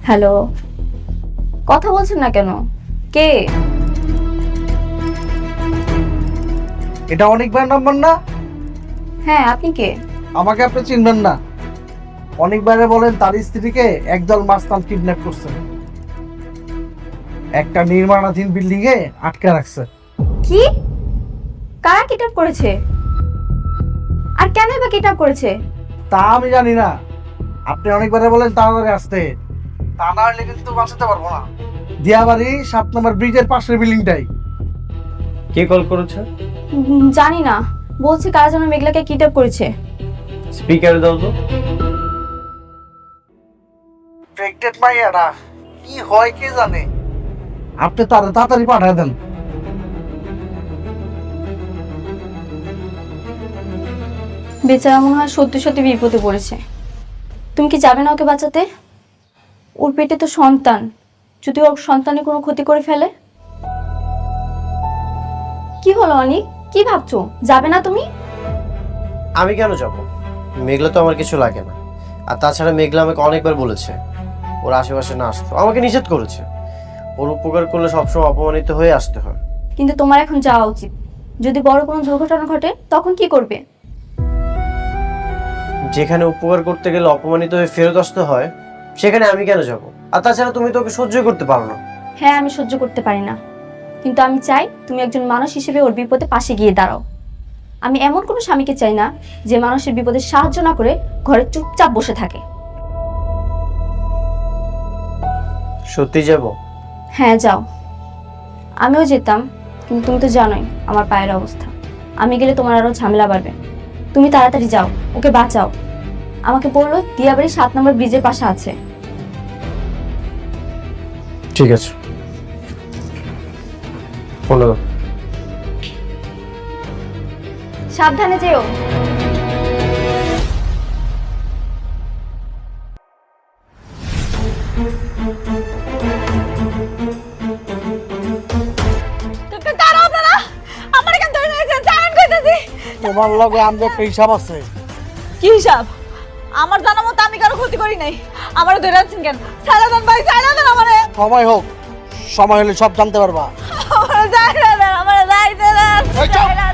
Hello, কথা বলছেন না কেন? কে? এটা অনেক ভাইয়ের নাম্বার না? হ্যাঁ, আপনি কে? আমাকে আপনি চিনবেন না। অনেক ভাইরে বলেন তার স্ত্রীকে একদল মাস্তান কিডন্যাপ করছে, একটা নির্মাণাধীন বিল্ডিং এ আটকে রাখছে। কি? কারা কিডন্যাপ করেছে? আর কেনই বা কিডন্যাপ করেছে? তা আমি জানি না। আপনি অনেকবারে বলেন তাড়াতাড়ি আসতে, তা না হলে কিন্তু বাঁচাতে পারবো না। দিয়াবাড়ি 7 নম্বর ব্রিজের পাশের বিল্ডিংটাই। কে কল করেছে? জানি না, বলছে কারা যেন মেঘলাকে কিডন্যাপ করেছে। স্পিকারে দাও তো। প্রেগনেন্ট মাইয়াটা কি হয় কে জানে। আপনি তার তাড়াতাড়ি পাঠিয়ে দেন। বেচারা মনে হয় সত্যি সত্যি বিপদে পড়েছে। তুমি কি যাবে না ওকে বাঁচাতে? ওর পেটে তো সন্তান, যদি ওর সন্তানের কোনো ক্ষতি করে ফেলে। কি হলো অনিক, কি ভাবছো? যাবে না তুমি? আমি কেন যাব? মেঘলা তো আমার কিছু লাগে না। আর তাছাড়া মেঘলা আমাকে অনেকবার বলেছে ওর আশেপাশে না আসতো, আমাকে নিষেধ করেছে। ওর উপকার করলে সবসময় অপমানিত হয়ে আসতে হয়। কিন্তু তোমার এখন যাওয়া উচিত। যদি বড় কোনো দুর্ঘটনা ঘটে তখন কি করবে? যেখানে উপকার করতে গেলে অপমানিত হয়ে ফেরত আসতে হয়, সেখানে আমি কেন যাব? আর তাছাড়া তুমি তো ওকে সহ্য করতে পারো না। হ্যাঁ, আমি সহ্য করতে পারি না, কিন্তু আমি চাই তুমি একজন মানুষ হিসেবে ওর বিপদে পাশে গিয়ে দাঁড়াও। আমি এমন কোনো স্বামীকে চাই না যে মানুষের বিপদে সাহায্য না করে ঘরে চুপচাপ বসে থাকে। সত্যি যাব? হ্যাঁ, যাও। আমিও যেতাম, কিন্তু তুমি তো জানোই আমার পায়ের অবস্থা। আমি গেলে তোমার আরো ঝামেলা বাড়বে। তুমি তাড়াতাড়ি যাও, ওকে বাঁচাও। আমাকে বললো দিয়াবাড়ি 7 নম্বর ব্রিজের পাশে আছে। ঠিক আছে, ফোন দাও। সাবধানে যেও। তোমার লগে আমাদের একটা হিসাব আছে। কি হিসাব? আমার জানা মতো আমি কারো ক্ষতি করি নাই। আমারে ধরে আছেন কেন? ছাড়া দেন ভাই, ছাড়া দেন আমারে। সময় হোক, সময় হলে সব জানতে পারবা। আমারে ছাড়া দেন, আমারে যাইতে দেন। এই চুপ! ছাড়া